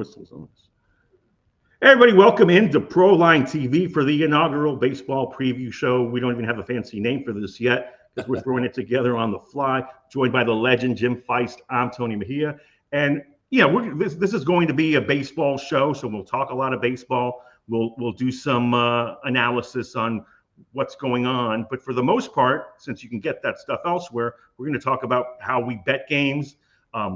whistles on this. Everybody, welcome into Proline TV for the inaugural baseball preview show. We don't even have a fancy name for this yet because we're throwing it together on the fly. Joined by the legend Jim Feist. I'm Tony Mejia, and this is going to be a baseball show, so we'll talk a lot of baseball. We'll do some analysis on what's going on, but for the most part, since you can get that stuff elsewhere, we're going to talk about how we bet games,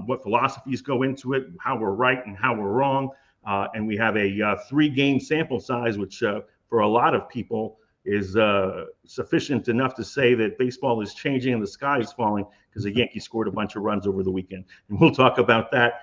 what philosophies go into it, how we're right and how we're wrong. And we have a 3-game sample size, which for a lot of people is sufficient enough to say that baseball is changing and the sky is falling because the Yankees scored a bunch of runs over the weekend. And we'll talk about that.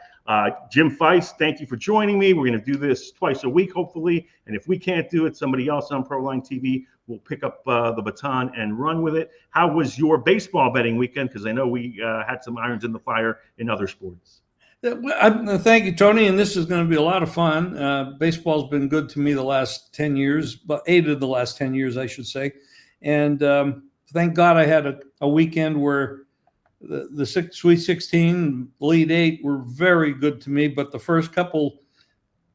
Jim Feist, thank you for joining me. We're going to do this twice a week, hopefully. And if we can't do it, somebody else on Proline TV will pick up the baton and run with it. How was your baseball betting weekend? Because I know we had some irons in the fire in other sports. Thank you, Tony. And this is going to be a lot of fun. Baseball's been good to me the last 10 years, but 8 of the last 10 years, I should say. And thank God I had a weekend where the Sweet 16, Elite 8 were very good to me. But the first couple,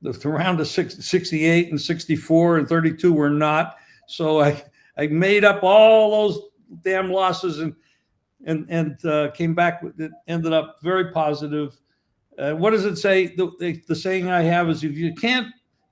the round of 68 and 64 and 32 were not. So I made up all those damn losses and came back with it, ended up very positive. What does it say? The saying I have is, if you can't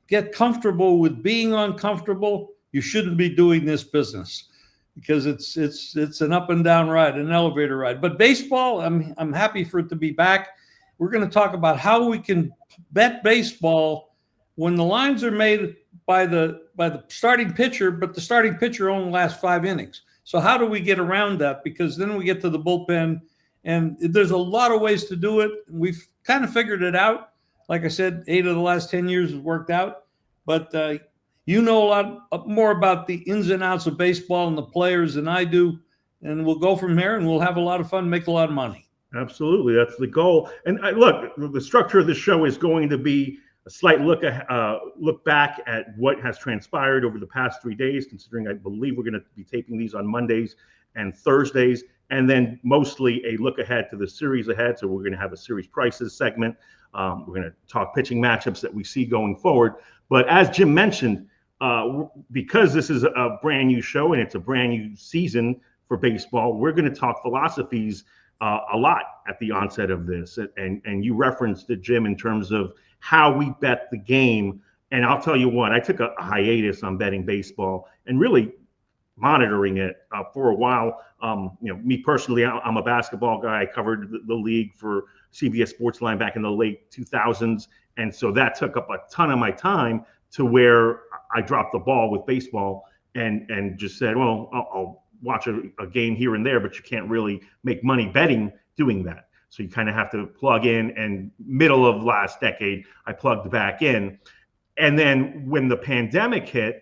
get comfortable with being uncomfortable, you shouldn't be doing this business, because it's an up and down ride, an elevator ride. But baseball, I'm happy for it to be back. We're going to talk about how we can bet baseball when the lines are made by the starting pitcher, but the starting pitcher only lasts 5 innings. So how do we get around that? Because then we get to the bullpen, and there's a lot of ways to do it. We've kind of figured it out. Like I said, 8 of the last 10 years has worked out. But you know a lot more about the ins and outs of baseball and the players than I do. And we'll go from here, and we'll have a lot of fun, make a lot of money. Absolutely. That's the goal. And look, the structure of the show is going to be a slight look back at what has transpired over the past 3 days, considering I believe we're going to be taping these on Mondays and Thursdays, and then mostly a look ahead to the series ahead. So we're going to have a series prices segment. We're going to talk pitching matchups that we see going forward. But as Jim mentioned, because this is a brand new show and it's a brand new season for baseball, we're going to talk philosophies a lot at the onset of this. And you referenced it, Jim, in terms of how we bet the game. And I'll tell you what, I took a hiatus on betting baseball and really monitoring it for a while. Me personally, I'm a basketball guy. I covered the league for CBS Sportsline back in the late 2000s. And so that took up a ton of my time, to where I dropped the ball with baseball and just said, well, I'll watch a game here and there, but you can't really make money betting doing that. So you kind of have to plug in, and middle of last decade, I plugged back in. And then when the pandemic hit,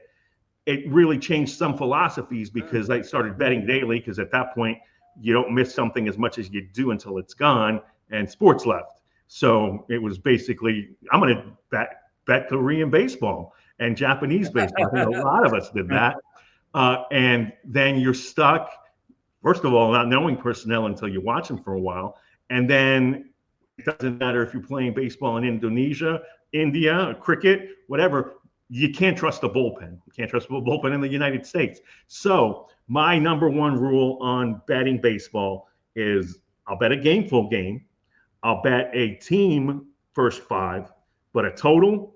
it really changed some philosophies, because I started betting daily, because at that point, you don't miss something as much as you do until it's gone, and sports left. So it was basically, I'm going to bet Korean baseball and Japanese baseball. I think a lot of us did that. And then you're stuck, first of all, not knowing personnel until you watch them for a while. And then it doesn't matter if you're playing baseball in Indonesia, India, cricket, whatever. You can't trust the bullpen. You can't trust the bullpen in the United States. So my number one rule on betting baseball is, I'll bet a game, full game. I'll bet a team first 5, but a total,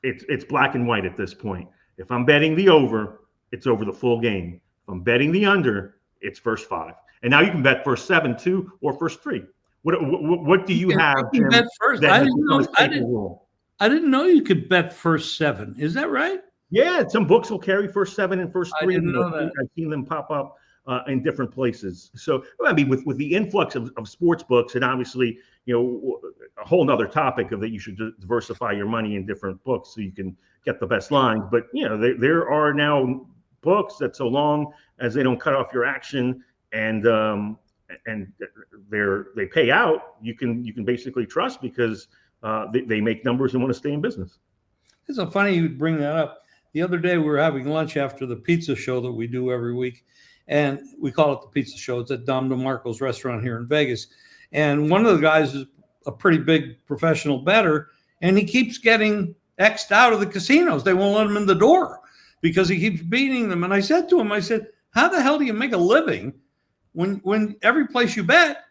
it's black and white at this point. If I'm betting the over, it's over the full game. If I'm betting the under, it's first 5. And now you can bet first 7 too, or first 3. What do you have? You bet first. I didn't know you could bet first 7. Is that right? Yeah, some books will carry first 7 and first 3. I didn't know that. I've seen them pop up in different places. So, I mean, with the influx of sports books, and obviously, a whole nother topic of that, you should diversify your money in different books so you can get the best lines. But, there are now books that, so long as they don't cut off your action and they pay out, you can basically trust, because they make numbers and want to stay in business. It's so funny you bring that up. The other day we were having lunch after the pizza show that we do every week, and we call it the pizza show. It's at Dom DeMarco's restaurant here in Vegas. And one of the guys is a pretty big professional bettor, and he keeps getting X'd out of the casinos. They won't let him in the door because he keeps beating them. And I said to him, I said, how the hell do you make a living when every place you bet,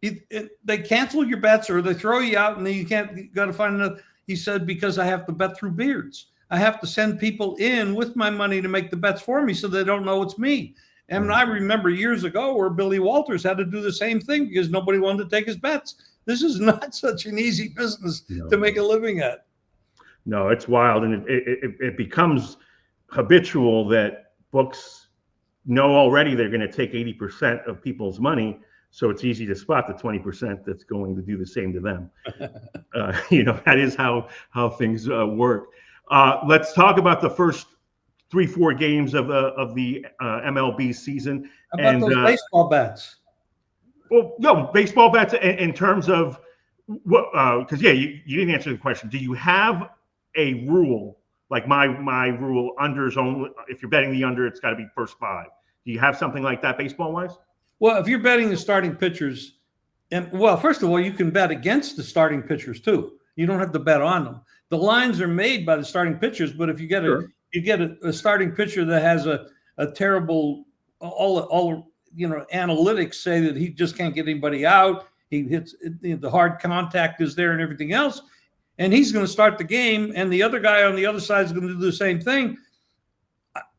they cancel your bets or they throw you out and then you got to find another. He said, because I have to bet through beards. I have to send people in with my money to make the bets for me so they don't know it's me. And I remember years ago where Billy Walters had to do the same thing because nobody wanted to take his bets. This is not such an easy business to make a living at. No, it's wild. And it becomes habitual that books know already they're going to take 80% of people's money. So it's easy to spot the 20% that's going to do the same to them. That is how things work. Let's talk about the first 3-4 games of the MLB season. How about those baseball bets? Well, no, baseball bets in terms of what? Because you didn't answer the question. Do you have a rule like my rule? Unders only. If you're betting the under, it's got to be first 5. Do you have something like that baseball wise? Well, if you're betting the starting pitchers, first of all, you can bet against the starting pitchers too. You don't have to bet on them. The lines are made by the starting pitchers, but if you get a starting pitcher that has a terrible analytics say that he just can't get anybody out. He hits the hard contact is there and everything else, and he's going to start the game, and the other guy on the other side is going to do the same thing.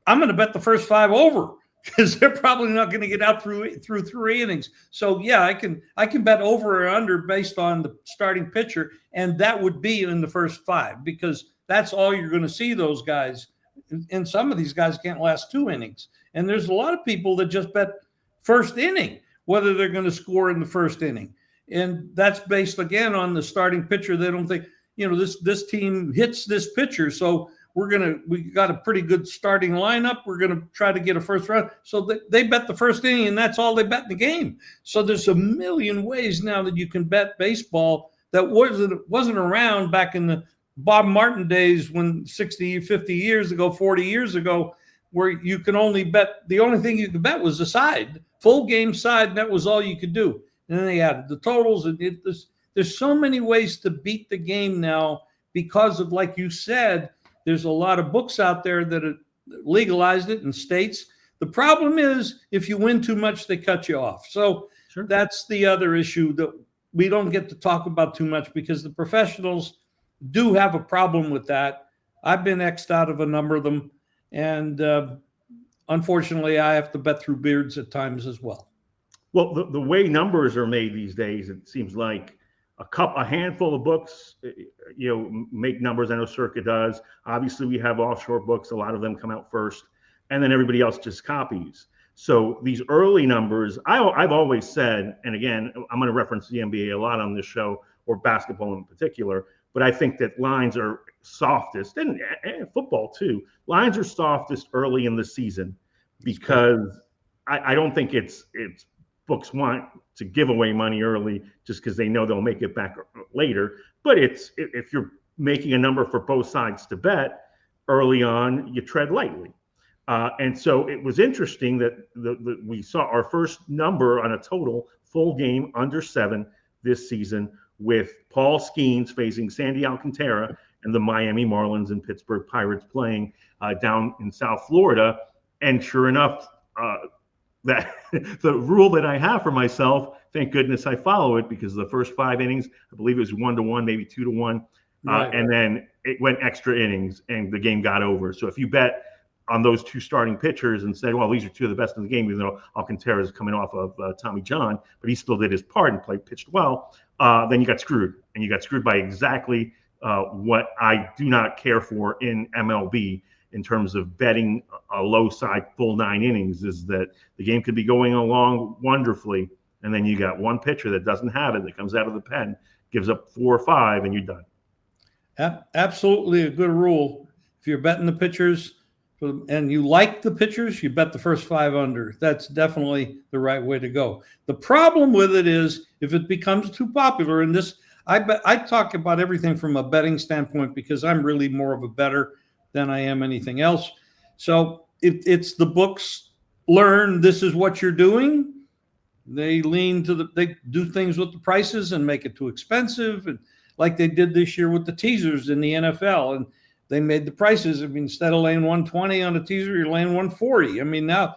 I'm going to bet the first 5 over because they're probably not going to get out through 3 innings. So yeah, I can bet over or under based on the starting pitcher, and that would be in the first 5 because that's all you're going to see those guys. And some of these guys can't last 2 innings. And there's a lot of people that just bet first inning, whether they're going to score in the first inning. And that's based again on the starting pitcher. They don't think, this team hits this pitcher, so we got a pretty good starting lineup. We're going to try to get a first run. So they bet the first inning, and that's all they bet in the game. So there's a million ways now that you can bet baseball that wasn't around back in the Bob Martin days when 60, 50 years ago, 40 years ago, where you can only bet. The only thing you could bet was the side, full game side, and that was all you could do. And then they added the totals. And there's so many ways to beat the game now because of, like you said, there's a lot of books out there that have legalized it in states. The problem is if you win too much, they cut you off. So That's the other issue that we don't get to talk about too much because the professionals do have a problem with that. I've been X'd out of a number of them. And unfortunately, I have to bet through beards at times as well. Well, the way numbers are made these days, it seems like a handful of books, make numbers. I know Circa does. Obviously, we have offshore books. A lot of them come out first, and then everybody else just copies. So these early numbers, I've always said, and again, I'm going to reference the NBA a lot on this show, or basketball in particular, but I think that lines are softest, and football too. Lines are softest early in the season because I don't think it's books want to give away money early just because they know they'll make it back later. But if you're making a number for both sides to bet early on, you tread lightly. And so it was interesting that we saw our first number on a total full game under 7 this season with Paul Skeens facing Sandy Alcantara and the Miami Marlins and Pittsburgh Pirates playing down in South Florida. And sure enough, that the rule that I have for myself, thank goodness I follow it, because the first 5 innings, I believe it was 1-1, maybe 2-1. And then it went extra innings and the game got over. So if you bet on those 2 starting pitchers and said, well, these are 2 of the best in the game, even though Alcantara is coming off of Tommy John, but he still did his part and pitched well, then you got screwed. And you got screwed by exactly what I do not care for in MLB in terms of betting a low side full 9 innings, is that the game could be going along wonderfully, and then you got one pitcher that doesn't have it, that comes out of the pen, gives up 4 or 5, and you're done. Absolutely a good rule. If you're betting the pitchers and you like the pitchers, you bet the first 5 under. That's definitely the right way to go. The problem with it is if it becomes too popular, and this, I talk about everything from a betting standpoint because I'm really more of a bettor than I am anything else. So it's the books learn this is what you're doing. They lean to they do things with the prices and make it too expensive. And like they did this year with the teasers in the NFL. And they made the prices. I mean, instead of laying 120 on a teaser, you're laying 140. I mean, now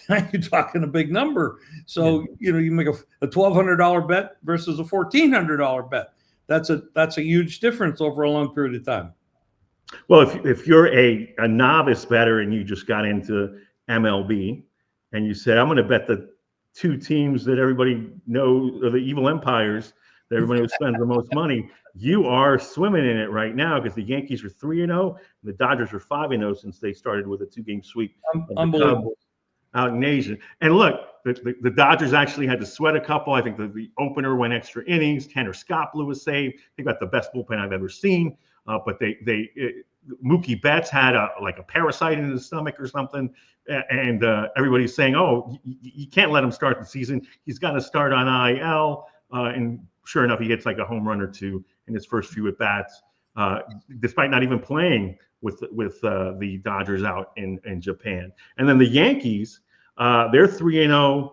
you're talking a big number. So, you make a $1,200 bet versus a $1,400 bet. That's a huge difference over a long period of time. Well, if you're a novice bettor and you just got into MLB and you said, I'm going to bet the two teams that everybody knows are the evil empires, that everybody who spends the most money, you are swimming in it right now, because the Yankees are 3-0 and the Dodgers are 5-0 since they started with a 2-game sweep of the Cubs out in Asia. And look, the Dodgers actually had to sweat a couple. I think the opener went extra innings. Tanner Scott blew a save. They got the best bullpen I've ever seen. But Mookie Betts had a parasite in his stomach or something, and everybody's saying, "Oh, you can't let him start the season. He's got to start on IL." And sure enough, he hits like a home run or two in his first few at bats, despite not even playing with the Dodgers out in Japan. And then the Yankees, they're 3-0,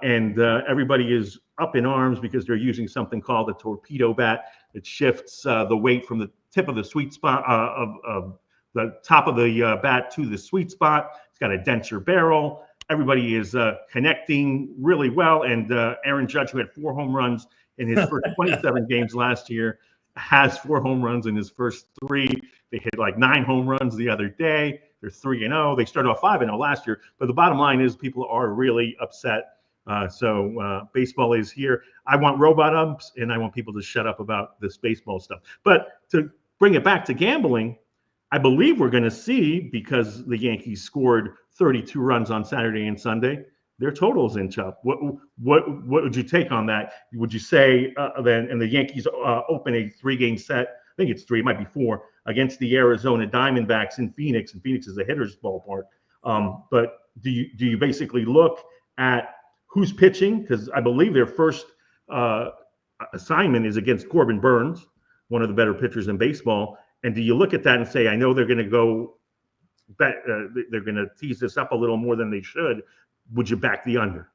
and everybody is up in arms because they're using something called a torpedo bat. It shifts the weight from the tip of the sweet spot of the top of the bat to the sweet spot. It's got a denser barrel. Everybody is connecting really well. And Aaron Judge, who had 4 home runs in his first 27 games last year, has 4 home runs in his first 3. They hit like 9 home runs the other day. They're 3-0. They started off 5-0 last year. But the bottom line is people are really upset. So baseball is here. I want robot umps, and I want people to shut up about this baseball stuff. But to bring it back to gambling, I believe we're going to see, because the Yankees scored 32 runs on Saturday and Sunday, their totals inch up. What would you take on that? Would you say then, and the Yankees open a 3-game set, I think it's 3, it might be 4, against the Arizona Diamondbacks in Phoenix, and Phoenix is a hitter's ballpark. But do you basically look at who's pitching? Because I believe their first assignment is against Corbin Burns, one of the better pitchers in baseball. And do you look at that and say, I know they're going to go, they're going to tease this up a little more than they should. Would you back the under?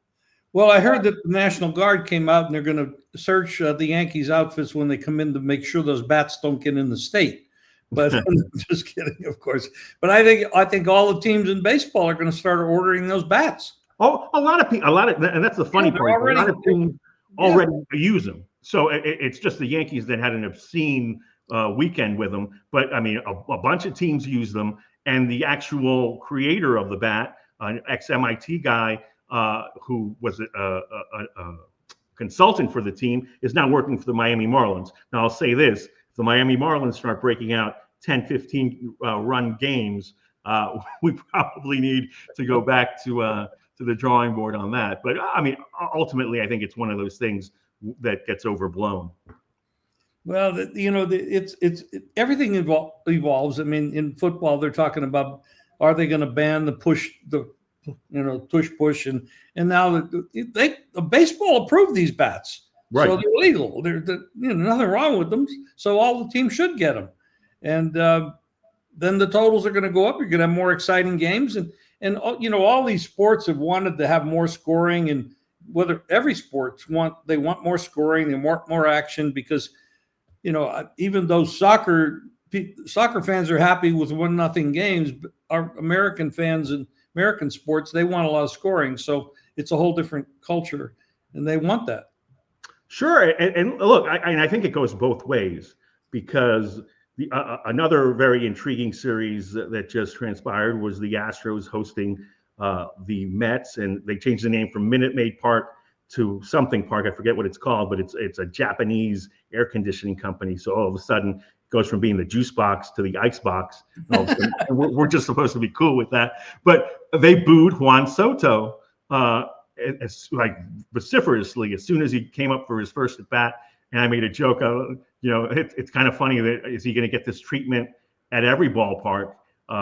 Well, I heard that the National Guard came out and they're going to search the Yankees outfits when they come in to make sure those bats don't get in the state. But I'm just kidding, of course. But I think all the teams in baseball are going to start ordering those bats. Oh, a lot of people, and that's the funny part. A lot of teams already use them. So it's just the Yankees that had an obscene weekend with them. But I mean, a bunch of teams use them, and the actual creator of the bat, an ex-MIT guy who was a consultant for the team, is now working for the Miami Marlins. Now, I'll say this: if the Miami Marlins start breaking out 10, 15 run games, we probably need to go back to the drawing board on that. But I mean, ultimately, I think it's one of those things that gets overblown. Well, it's everything evolves. I mean, in football, they're talking about, are they going to ban the push, push, and now the baseball approved these bats, right? So they're legal. There's nothing wrong with them. So all the teams should get them, and then the totals are going to go up. You're going to have more exciting games, and all these sports have wanted to have more scoring, and whether every sports want more scoring, they want more action, because even though soccer fans are happy with 1-0 games, but our American fans and American sports, they want a lot of scoring. So it's a whole different culture, and they want that. Sure, and look, I think it goes both ways, because another very intriguing series that just transpired was the Astros hosting the Mets, and they changed the name from Minute Maid Park to something park. I forget what it's called, but it's a Japanese air conditioning company. So all of a sudden, it goes from being the juice box to the ice box. And we're just supposed to be cool with that. But they booed Juan Soto vociferously as soon as he came up for his first at bat. And I made a joke. It's kind of funny that is he going to get this treatment at every ballpark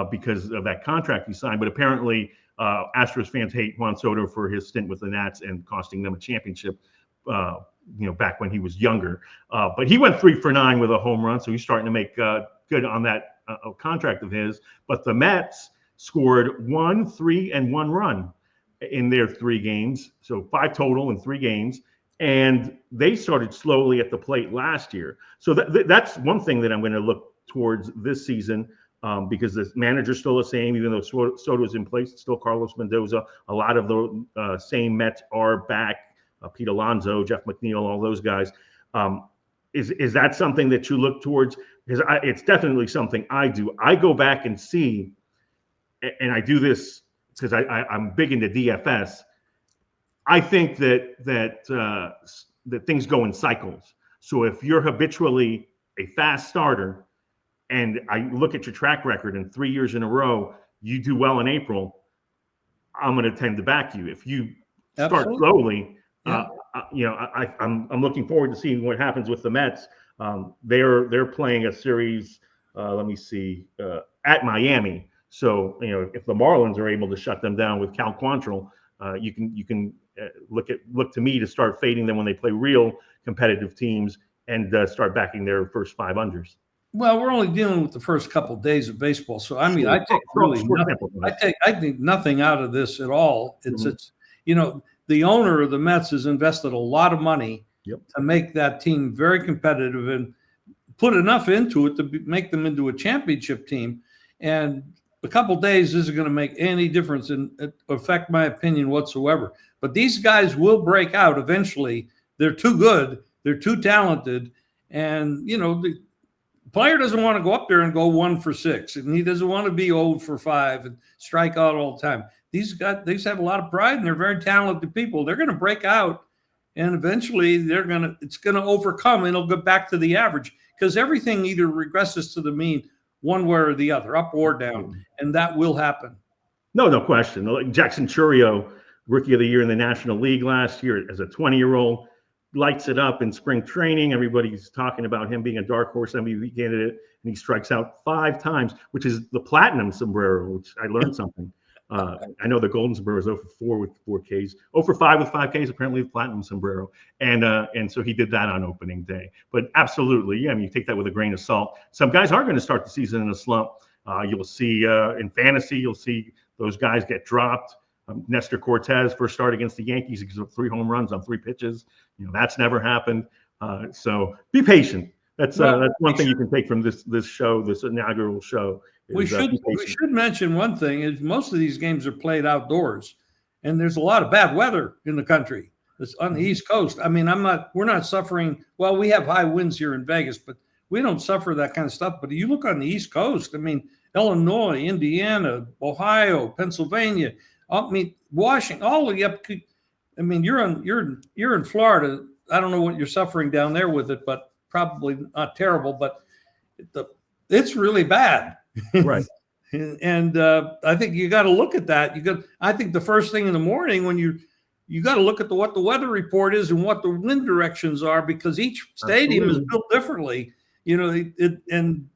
because of that contract he signed? But apparently, Astros fans hate Juan Soto for his stint with the Nats and costing them a championship, back when he was younger. But he went 3 for 9 with a home run, so he's starting to make good on that contract of his. But the Mets scored 1, 3, and 1 run in their 3 games, so 5 total in 3 games. and they started slowly at the plate last year. So that's one thing that I'm going to look towards this season, because the manager's still the same, even though Soto's in place. It's still Carlos Mendoza. A lot of the same Mets are back. Pete Alonso, Jeff McNeil, all those guys. Is that something that you look towards? Because it's definitely something I do. I go back and see, and I do this because I'm big into DFS. I think that things go in cycles. So if you're habitually a fast starter, and I look at your track record, and 3 years in a row you do well in April, I'm going to tend to back you. If you start slowly, I'm looking forward to seeing what happens with the Mets. They're playing a series. Let me see, at Miami. So if the Marlins are able to shut them down with Cal Quantrill, you can look to me to start fading them when they play real competitive teams, and start backing their first 5 unders. Well, we're only dealing with the first couple of days of baseball, so I mean, I take really nothing. I think nothing out of this at all. It's the owner of the Mets has invested a lot of money to make that team very competitive and put enough into it to make them into a championship team. And a couple of days isn't going to make any difference and affect my opinion whatsoever. But these guys will break out eventually. They're too good. They're too talented. And, the player doesn't want to go up there and go 1 for 6, and he doesn't want to be 0 for 5 and strike out all the time. These guys have a lot of pride, and they're very talented people. They're going to break out, and eventually it's going to overcome, and it'll go back to the average, because everything either regresses to the mean one way or the other, up or down, and that will happen. No question. Like Jackson Churio, Rookie of the Year in the National League last year as a 20-year-old, lights it up in spring training. Everybody's talking about him being a dark horse MVP candidate, and he strikes out 5 times, which is the platinum sombrero, which I learned something. I know the golden sombrero is 0 for 4 with 4 Ks, 0 for 5 with 5 Ks, apparently the platinum sombrero. And so he did that on opening day. But absolutely, you take that with a grain of salt. Some guys are going to start the season in a slump. You'll see in fantasy, you'll see those guys get dropped. Nestor Cortez first start against the Yankees, he gives up 3 home runs on 3 pitches. That's never happened. So be patient. That's one thing you can take from this show, this inaugural show. We should mention one thing is most of these games are played outdoors, and there's a lot of bad weather in the country. It's on the East Coast. I mean, we're not suffering. Well, we have high winds here in Vegas, but we don't suffer that kind of stuff. But you look on the East Coast, I mean, Illinois, Indiana, Ohio, Pennsylvania, Washington, all the up. I mean, you're in Florida. I don't know what you're suffering down there with it, but probably not terrible. But it's really bad, right? And I think you got to look at that. I think the first thing in the morning when you got to look at what the weather report is and what the wind directions are, because each stadium is built differently. And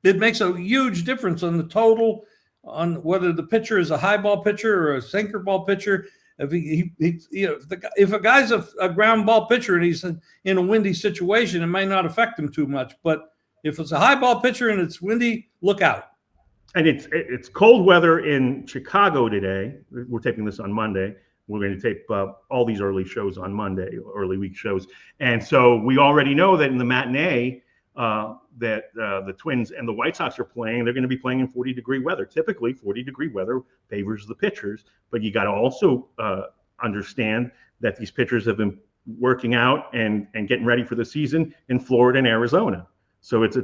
it makes a huge difference on the total, on whether the pitcher is a high ball pitcher or a sinker ball pitcher. If a guy's a ground ball pitcher and he's in a windy situation, it might not affect him too much. But if it's a high ball pitcher and it's windy, look out. And it's cold weather in Chicago today. We're taping this on Monday. We're going to tape all these early shows on Monday, early week shows. And so we already know that in the matinee, that the Twins and the White Sox are playing, they're going to be playing in 40-degree weather. Typically, 40-degree weather favors the pitchers, but you got to also understand that these pitchers have been working out and getting ready for the season in Florida and Arizona. So it's a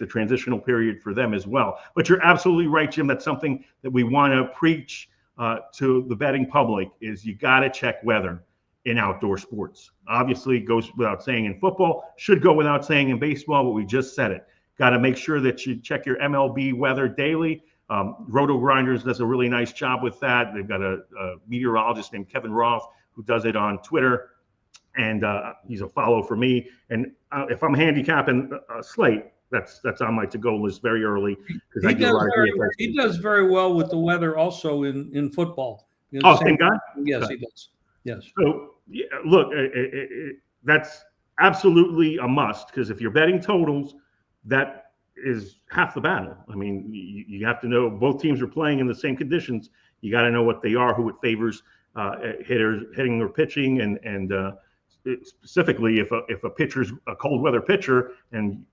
transitional period for them as well. But you're absolutely right, Jim. That's something that we want to preach to the betting public is you got to check weather in outdoor sports. Obviously, it goes without saying in football, should go without saying in baseball, but we just said it. Got to make sure that you check your MLB weather daily. Roto Grinders does a really nice job with that. They've got a meteorologist named Kevin Roth who does it on Twitter, and he's a follow for me. And if I'm handicapping a slate, that's on my to-go list very early. He does very well with the weather also in football. Same guy? Yes, okay. He does. Yes. So, yeah, look, that's absolutely a must, because if you're betting totals, that is half the battle. I mean, you have to know both teams are playing in the same conditions. You got to know what they are, who it favors, hitting or pitching, and specifically if a pitcher's a cold weather pitcher and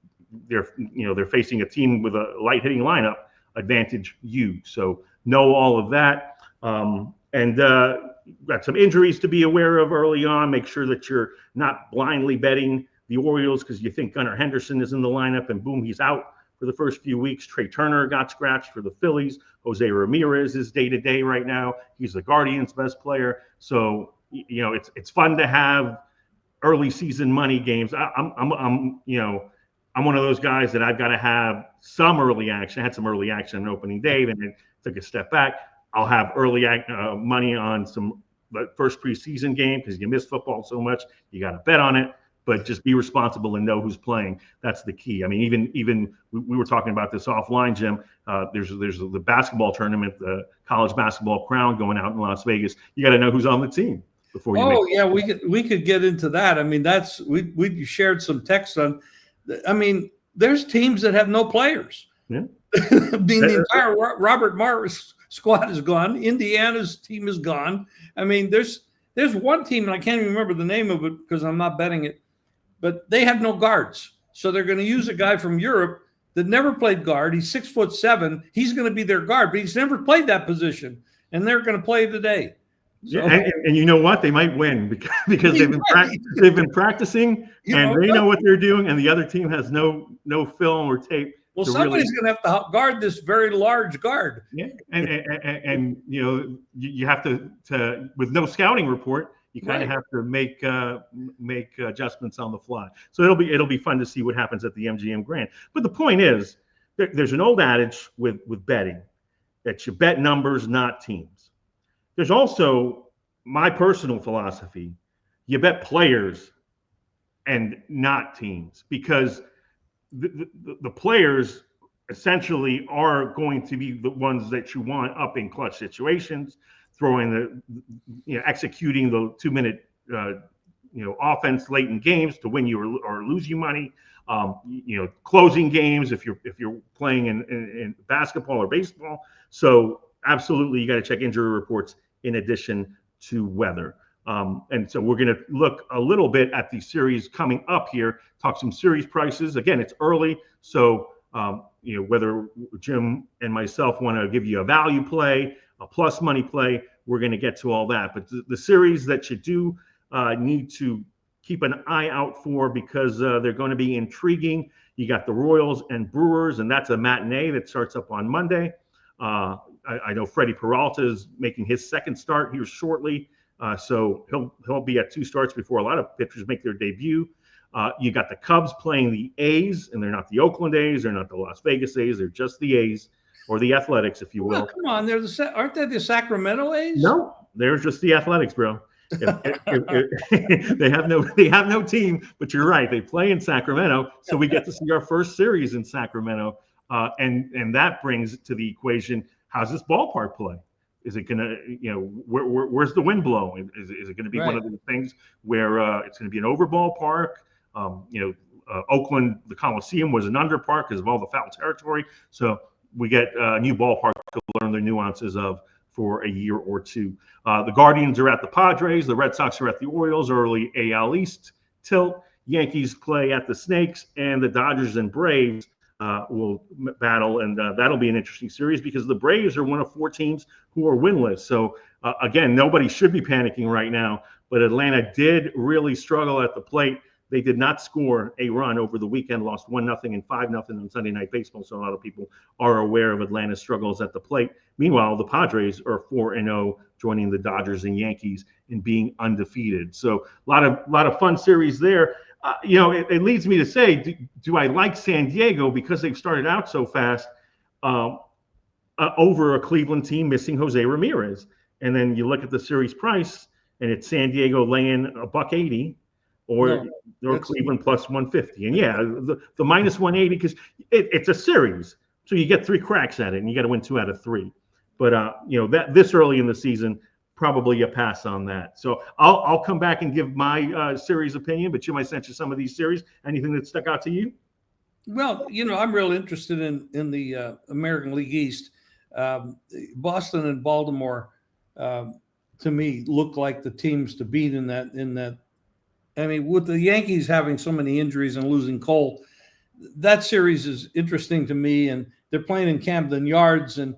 they're facing a team with a light hitting lineup, advantage you. So know all of that. And got some injuries to be aware of early on. Make sure that you're not blindly betting the Orioles because you think Gunnar Henderson is in the lineup and boom, he's out for the first few weeks. Trey Turner got scratched for the Phillies. Jose Ramirez is day to day right now. He's the Guardians' best player. So it's fun to have early season money games. I'm one of those guys that I've got to have some early action. I had some early action on opening day and then took a step back. I'll have early money on some first preseason game because you miss football so much. You got to bet on it, but just be responsible and know who's playing. That's the key. I mean, even we were talking about this offline, Jim. There's the basketball tournament, the college basketball crown going out in Las Vegas. You got to know who's on the team before you. Oh yeah, we could get into that. I mean, we shared some text on. I mean, there's teams that have no players. Yeah. I mean, the entire Robert Morris squad is gone. Indiana's team is gone. I mean, there's one team, and I can't even remember the name of it because I'm not betting it, but they have no guards. So they're going to use a guy from Europe that never played guard. He's 6'7". He's going to be their guard, but he's never played that position, and they're going to play today. So, yeah, and you know what? They might win because they've been practicing and they know what they're doing, and the other team has no film or tape. Well, somebody's going to have to guard this very large guard. Yeah, and you have to with no scouting report, you kind of have to make adjustments on the fly. So it'll be fun to see what happens at the MGM Grand. But the point is, there's an old adage with betting that you bet numbers, not teams. There's also my personal philosophy: you bet players and not teams, because the players essentially are going to be the ones that you want up in clutch situations, executing the 2-minute offense late in games to win you or lose you money. Closing games if you're playing in basketball or baseball. So absolutely, you got to check injury reports in addition to weather. And so we're going to look a little bit at the series coming up here, talk some series prices. Again, it's early, so whether Jim and myself want to give you a value play, a plus money play, we're going to get to all that. But the series that you do need to keep an eye out for, because they're going to be intriguing. You got the Royals and Brewers, and that's a matinee that starts up on Monday. I know Freddie Peralta is making his second start here shortly. So he'll be at 2 starts before a lot of pitchers make their debut. You got the Cubs playing the A's, and they're not the Oakland A's, they're not the Las Vegas A's, they're just the A's, or the Athletics, if you will. Well, come on, aren't they the Sacramento A's? No, they're just the Athletics, bro. They have no team, but you're right. They play in Sacramento, so we get to see our first series in Sacramento, and that brings to the equation: how's this ballpark play? Is it gonna, where's the wind blowing? Is it going to be one of those things where it's going to be an over ballpark? Oakland, the Coliseum was an under park because of all the foul territory. So we get a new ballpark to learn the nuances of for a year or two. The Guardians are at the Padres. The Red Sox are at the Orioles. Early AL East tilt. Yankees play at the Snakes, and the Dodgers and Braves will battle, and that'll be an interesting series because the Braves are one of 4 teams who are winless. So again, nobody should be panicking right now, but Atlanta did really struggle at the plate. They did not score a run over the weekend, lost 1-0 and 5-0 on Sunday Night Baseball. So a lot of people are aware of Atlanta's struggles at the plate. Meanwhile, the Padres are 4-0, joining the Dodgers and Yankees in being undefeated. So a lot of fun series there. It leads me to say, do I like San Diego because they've started out so fast over a Cleveland team missing Jose Ramirez? And then you look at the series price, and it's San Diego laying $180, or Cleveland plus 150. And yeah, the minus 180 because it's a series, so you get 3 cracks at it, and you got to win 2 out of 3. But that this early in the season, probably a pass on that. So I'll come back and give my series opinion. But Jim, I sent you some of these series. Anything that stuck out to you? Well, I'm real interested in the American League East. Boston and Baltimore, to me, look like the teams to beat in that I mean, with the Yankees having so many injuries and losing Cole, that series is interesting to me. And they're playing in Camden Yards, and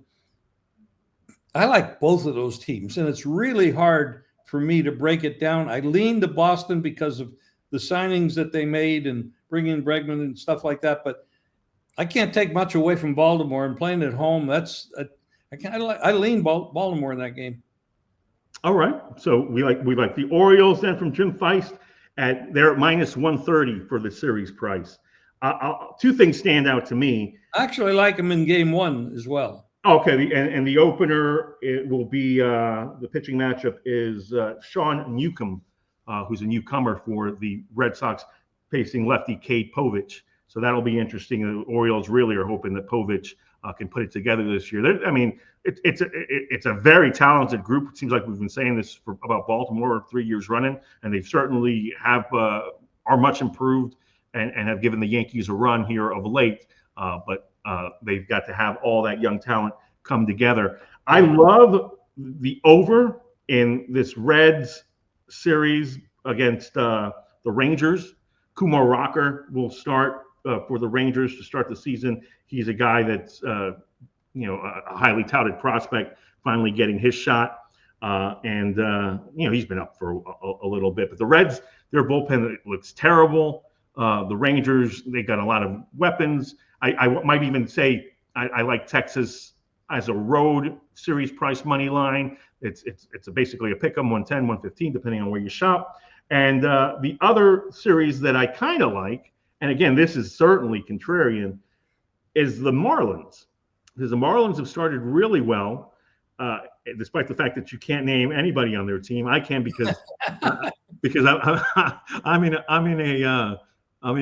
I like both of those teams. And it's really hard for me to break it down. I lean to Boston because of the signings that they made and bringing in Bregman and stuff like that. But I can't take much away from Baltimore, and playing at home. I lean Baltimore in that game. All right. So we like the Orioles then from Jim Feist they're at -130 for the series price. Two things stand out to me. I actually like them in game one as well. Okay, and the opener, it will be the pitching matchup is Sean Newcomb, who's a newcomer for the Red Sox, facing lefty Cade Povich. So that'll be interesting. The Orioles really are hoping that Povich can put it together this year. I mean, it's a very talented group. It seems like we've been saying this about Baltimore 3 years running, and they certainly are much improved and have given the Yankees a run here of late. But they've got to have all that young talent come together. I love the over in this Reds series against the Rangers. Kumar Rocker will start for the Rangers to start the season. He's a guy that's a highly touted prospect, finally getting his shot. He's been up for a little bit. But the Reds, their bullpen looks terrible. The Rangers, they got a lot of weapons. I might even say I like Texas as a road series price money line. It's basically a pick 'em, 110, 115, depending on where you shop. And the other series that I kind of like, and again, this is certainly contrarian, is the Marlins. Because the Marlins have started really well, despite the fact that you can't name anybody on their team. I can because I'm in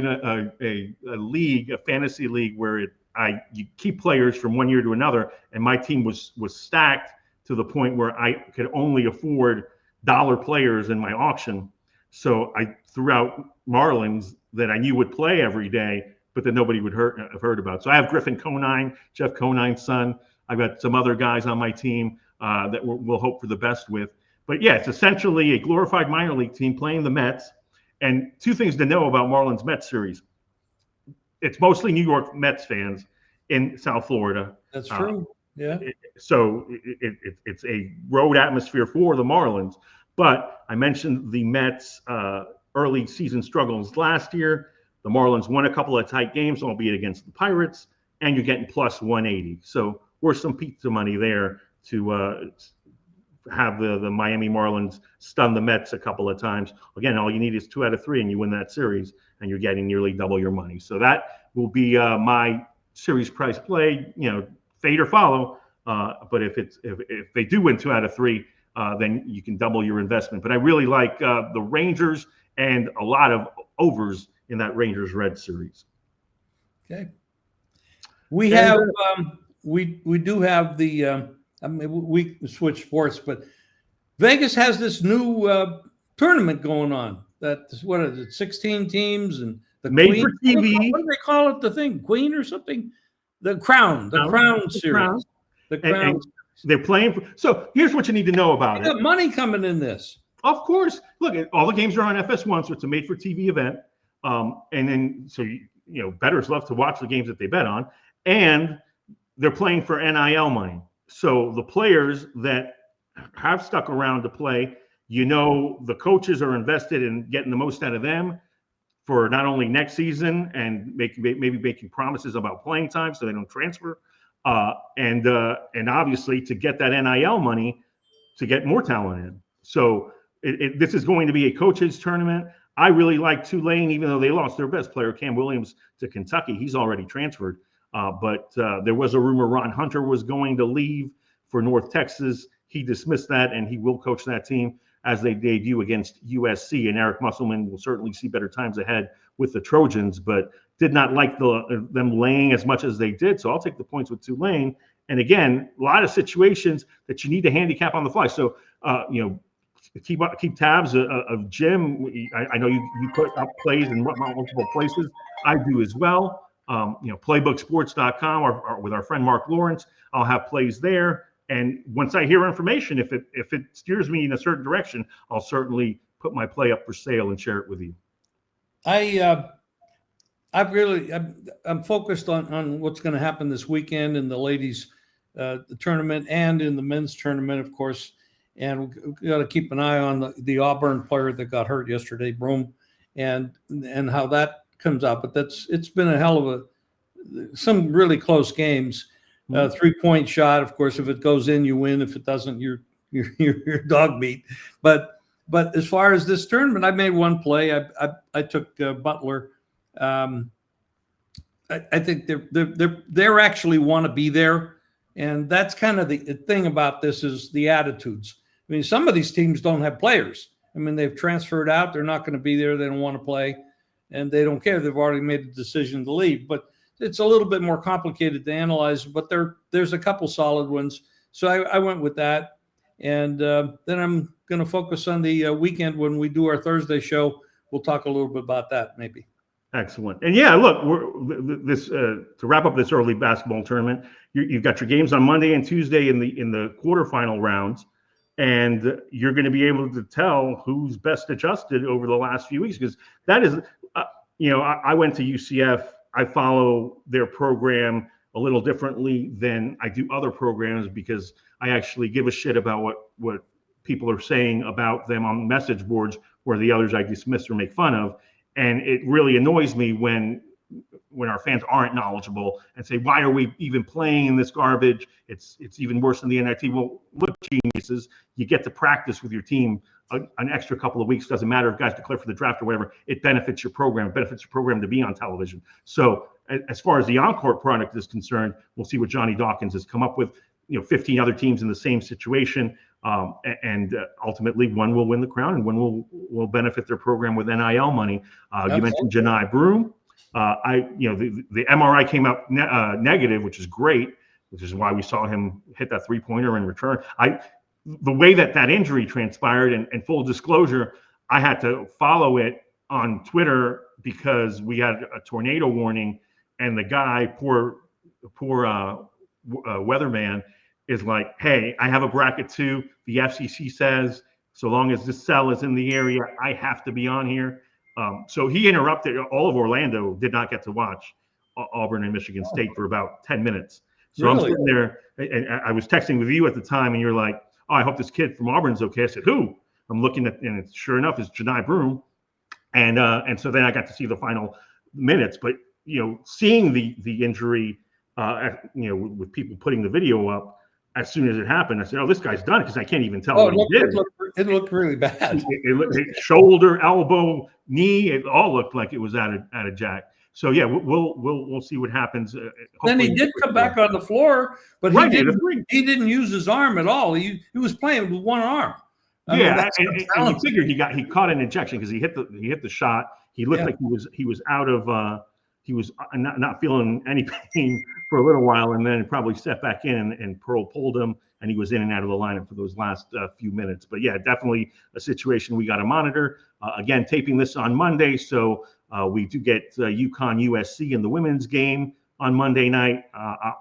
a league, a fantasy league, where you keep players from one year to another, and my team was stacked to the point where I could only afford dollar players in my auction. So I threw out Marlins that I knew would play every day, but that nobody would have heard about. So I have Griffin Conine, Jeff Conine's son. I've got some other guys on my team that we'll hope for the best with. But yeah, it's essentially a glorified minor league team playing the Mets. And two things to know about Marlins Mets series. It's mostly New York Mets fans in South Florida. That's true. Yeah. So it's a road atmosphere for the Marlins. But I mentioned the Mets' early season struggles last year. The Marlins won a couple of tight games, albeit against the Pirates, and you're getting plus 180. So worth some pizza money there to have the Miami Marlins stun the Mets a couple of times. Again, all you need is 2 out of 3, and you win that series, and you're getting nearly double your money. So that will be my series price play. Fade or follow. But if they do win 2 out of 3, then you can double your investment. But I really like the Rangers and a lot of overs in that Rangers-Red series. Okay. We have we do have the we switch sports, but Vegas has this new tournament going on. What is it? 16 teams and the Made Queen. for TV. What do they call it? The thing, Queen or something? The Crown series. The Crown. And they're playing for. So here's what you need to know about it. Got money coming in this. Of course. Look, all the games are on FS1, so it's a made-for-TV event. And then, so bettors love to watch the games that they bet on, and they're playing for NIL money. So the players that have stuck around to play, the coaches are invested in getting the most out of them for not only next season and maybe making promises about playing time so they don't transfer, and obviously to get that NIL money to get more talent in. So this is going to be a coaches tournament. I really like Tulane, even though they lost their best player, Cam Williams, to Kentucky. He's already transferred. But there was a rumor Ron Hunter was going to leave for North Texas. He dismissed that, and he will coach that team as they debut against USC. And Eric Musselman will certainly see better times ahead with the Trojans, but did not like them laying as much as they did. So I'll take the points with Tulane. And again, a lot of situations that you need to handicap on the fly. So, keep tabs of Jim. I know you put up plays in multiple places. I do as well. Playbooksports.com or with our friend Mark Lawrence, I'll have plays there. And once I hear information, if it steers me in a certain direction, I'll certainly put my play up for sale and share it with you. I'm focused on what's going to happen this weekend in the ladies the tournament and in the men's tournament, of course. And we got to keep an eye on the Auburn player that got hurt yesterday, Broom, and how that comes out. But it's been a hell of some really close games. 3-point shot, of course, if it goes in, you win. If it doesn't, you're dog meat. But as far as this tournament, I made one play. I took Butler. I think they're actually want to be there, and that's kind of the thing about this is the attitudes. I mean, some of these teams don't have players. I mean, they've transferred out. They're not going to be there. They don't want to play, and they don't care. They've already made a decision to leave. But it's a little bit more complicated to analyze. But there's a couple solid ones. So I went with that, and then I'm going to focus on the weekend when we do our Thursday show. We'll talk a little bit about that maybe. Excellent. And yeah, look, to wrap up this early basketball tournament, you've got your games on Monday and Tuesday in the quarterfinal rounds, and you're going to be able to tell who's best adjusted over the last few weeks, because that is, I went to UCF. I follow their program a little differently than I do other programs because I actually give a shit about what people are saying about them on message boards, where the others I dismiss or make fun of. And it really annoys me when our fans aren't knowledgeable and say, why are we even playing in this garbage? It's even worse than the NIT. Well, look, geniuses, you get to practice with your team an extra couple of weeks. Doesn't matter if guys declare for the draft or whatever. It benefits your program. It benefits your program to be on television. So as far as the on-court product is concerned, we'll see what Johnny Dawkins has come up with. 15 other teams in the same situation. And ultimately, one will win the crown, and one will benefit their program with NIL money. You mentioned Janai Broom. The MRI came out negative, which is great, which is why we saw him hit that 3-pointer in return. The way that injury transpired, and full disclosure, I had to follow it on Twitter because we had a tornado warning, and the guy, poor weatherman, is like, hey, I have a bracket too. The FCC says so long as this cell is in the area, I have to be on here. So he interrupted. All of Orlando did not get to watch Auburn and Michigan State for about 10 minutes. So really? I'm sitting there, and I was texting with you at the time, and you're like, oh, I hope this kid from Auburn's okay. I said, who? I'm looking at, and sure enough, it's Janai Broom. And so then I got to see the final minutes. But, seeing the injury, with people putting the video up, as soon as it happened, I said, "Oh, this guy's done it," because I can't even tell what he did. It looked really bad. It shoulder, elbow, knee, it all looked like it was out of jack. So yeah, we'll see what happens. Then he did come back on the floor, but he didn't use his arm at all. He was playing with one arm. And you figured he caught an injection because he hit the shot. He looked like he was out of. He was not feeling any pain for a little while, and then probably stepped back in, and Pearl pulled him, and he was in and out of the lineup for those last few minutes. But yeah, definitely a situation we got to monitor. Again, taping this on Monday, so we do get UConn USC in the women's game on Monday night.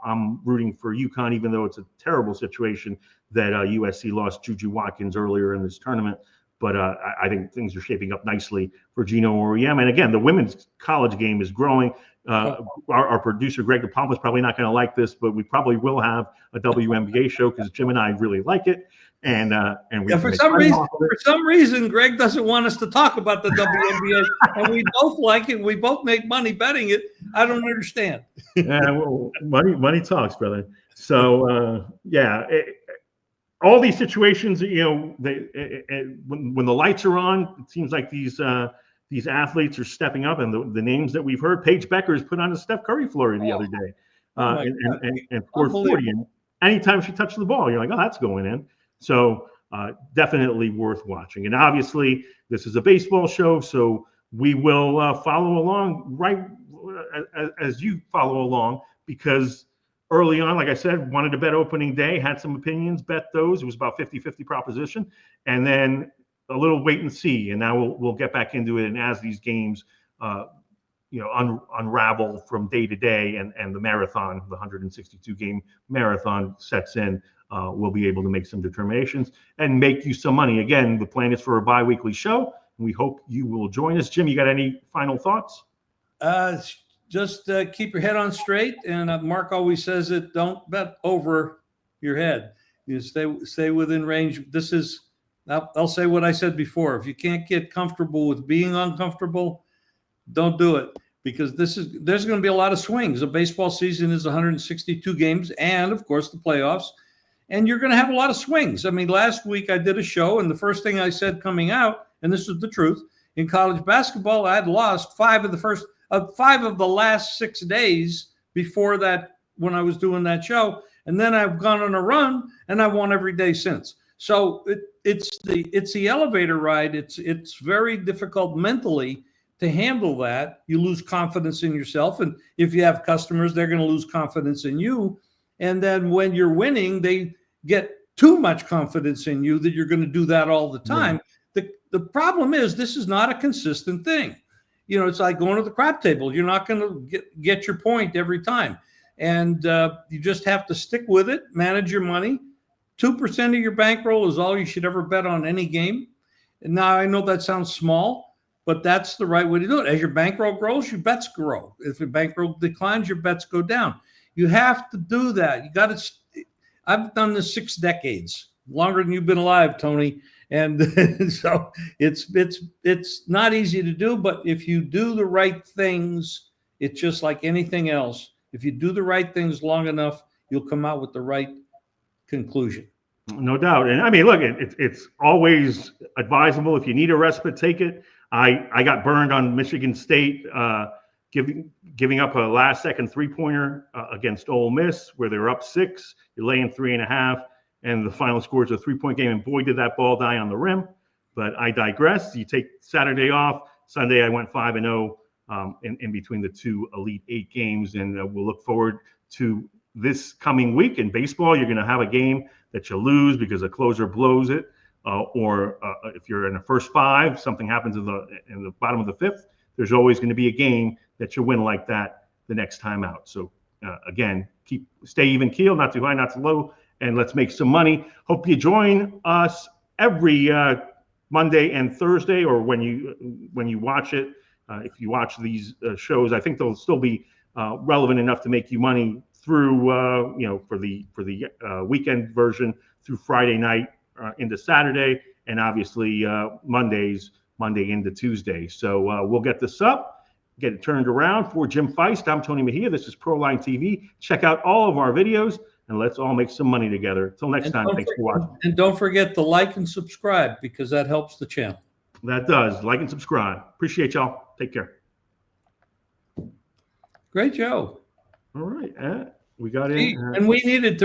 I'm rooting for UConn, even though it's a terrible situation that USC lost Juju Watkins earlier in this tournament. But I think things are shaping up nicely for Gino Auriemma. And again, the women's college game is growing. Our producer, Greg DePalma, is probably not going to like this, but we probably will have a WNBA show because Jim and I really like it. And for some reason, Greg doesn't want us to talk about the WNBA, and we both like it. We both make money betting it. I don't understand. Yeah, well, money talks, brother. So all these situations, when the lights are on, it seems like these athletes are stepping up, and the names that we've heard. Paige Beckers put on a Steph Curry flurry the other day, and scored 40. And anytime she touched the ball, you're like, oh, that's going in. So definitely worth watching. And obviously, this is a baseball show, so we will follow along right as you follow along, because early on, like I said, wanted to bet opening day, had some opinions, bet those. It was about 50-50 proposition. And then a little wait and see. And now we'll get back into it. And as these games, unravel from day to day, and the marathon, the 162 game marathon sets in, we'll be able to make some determinations and make you some money. Again, the plan is for a bi-weekly show. We hope you will join us. Jim, you got any final thoughts? Just keep your head on straight. And Mark always says it, don't bet over your head. You stay within range. I'll say what I said before. If you can't get comfortable with being uncomfortable, don't do it, because there's going to be a lot of swings. A baseball season is 162 games, and of course the playoffs, and you're going to have a lot of swings. I mean, last week I did a show, and the first thing I said coming out, and this is the truth, in college basketball, I had lost 5 of the last 6 days before that when I was doing that show, and then I've gone on a run and I won every day since. So it's the elevator ride. It's very difficult mentally to handle that. You lose confidence in yourself, and if you have customers, they're going to lose confidence in you. And then when you're winning, they get too much confidence in you that you're going to do that all the time. Right. The problem is this is not a consistent thing. It's like going to the crap table. You're not going to get your point every time. And you just have to stick with it, manage your money. 2% of your bankroll is all you should ever bet on any game. And now I know that sounds small, but that's the right way to do it. As your bankroll grows, your bets grow. If your bankroll declines, your bets go down. You have to do that. You got to. I've done this 6 decades, longer than you've been alive, Tony. And so it's not easy to do, but if you do the right things, it's just like anything else. If you do the right things long enough, you'll come out with the right conclusion. No doubt. And I mean, look, it's always advisable. If you need a respite, take it. I got burned on Michigan State giving up a last-second three-pointer against Ole Miss, where they were up 6. You're laying 3.5, and the final score is a 3-point game. And boy, did that ball die on the rim. But I digress. You take Saturday off. Sunday, I went 5-0 in between the 2 Elite 8 games, and we'll look forward to this coming week. In baseball, you're going to have a game that you lose because a closer blows it, or if you're in the first 5, something happens in the bottom of the 5th. There's always going to be a game that you win like that the next time out. So again, stay even keel, not too high, not too low, and let's make some money. Hope you join us every Monday and Thursday, or when you watch it. If you watch these shows, I think they'll still be relevant enough to make you money through, for the weekend version through Friday night into Saturday, and obviously Monday into Tuesday. So we'll get this up, get it turned around. For Jim Feist, I'm Tony Mejia. This is Proline TV. Check out all of our videos, and let's all make some money together. Till next time, thanks for watching. And don't forget to like and subscribe, because that helps the channel. That does. Like and subscribe. Appreciate y'all. Take care. Great show. All right. We got in. And we needed to